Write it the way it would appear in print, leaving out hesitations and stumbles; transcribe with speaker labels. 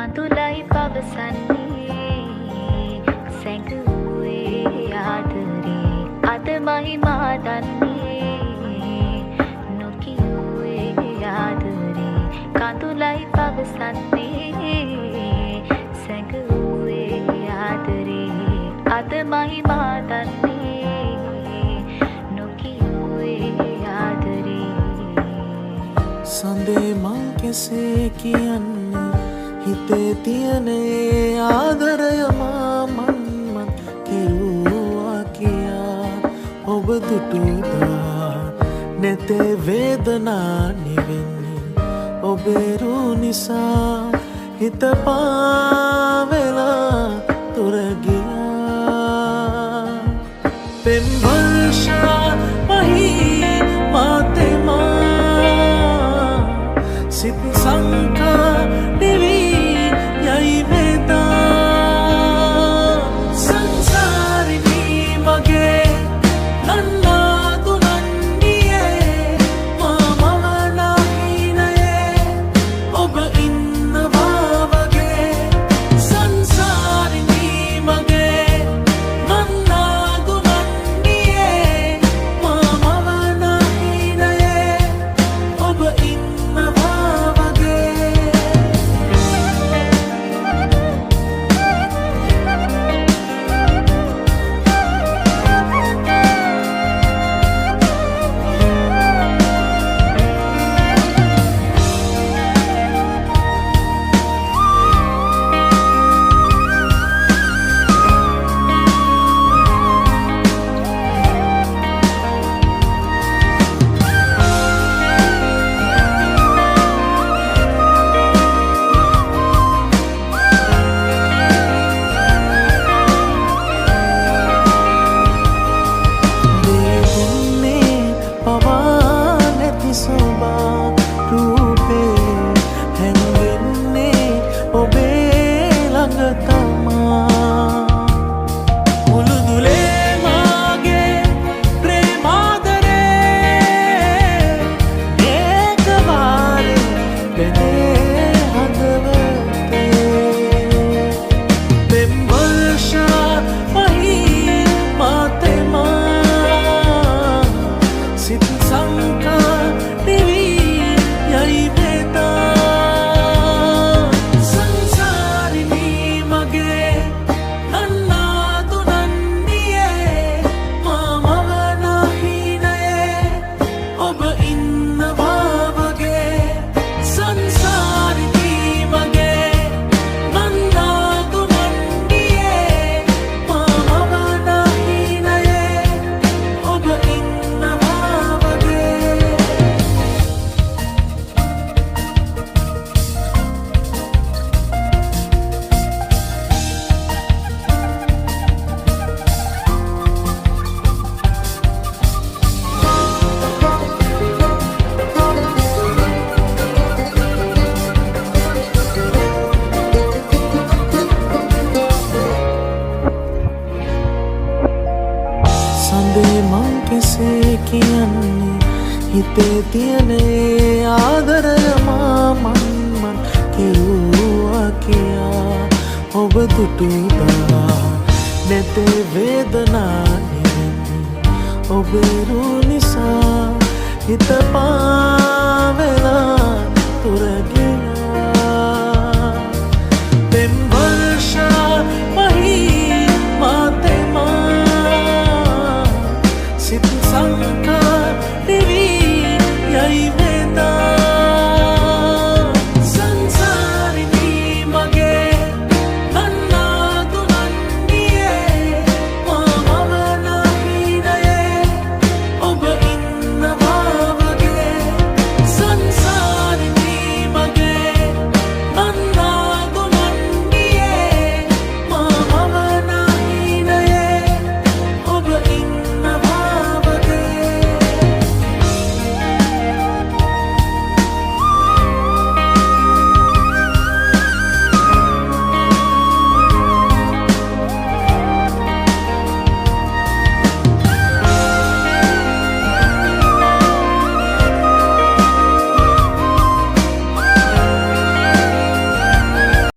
Speaker 1: කඳුලයි පවසන්නේ සැඟවුවේ ආදරේ අදමයි මා දන්නේ නොකියුවේ ආදරේ කඳුලයි පවසන්නේ සැඟවුවේ ආදරේ අදමයි මා දන්නේ නොකියුවේ ආදරේ
Speaker 2: සඳේ මං කෙසේ කියන්නේ හිතේ තියෙන ඒ ආදරය මන් කෙරුවා කියා ඔබ දුටුදා නැතේ වේදනා නිවෙන්නේ ඔබේ රු නිසා හිත පාවෙලා තුර ගියා පෙම් වර්ෂා වහී මාතෙමා සිත් සංකා දෙවී යයි වේදා සංසාරිනී මගේ නන්නාතු නන්දියේ මාමවනාහිනයේ ඔබ ඉන්නවා වගේ සංසාරිනී මගේ නන්නාතු නන්දියේ මාමවනාහිනයේ ඔබ ඉන්නවා වගේ මං කෙසේ කියන්නේ හිතේ තියෙන ඒ ආදරය මන් කෙරුවා කියා ඔබ දුටුදා නැතේ වේදනා නිවෙන්නේ ඔබේ රු නිසා හිත පා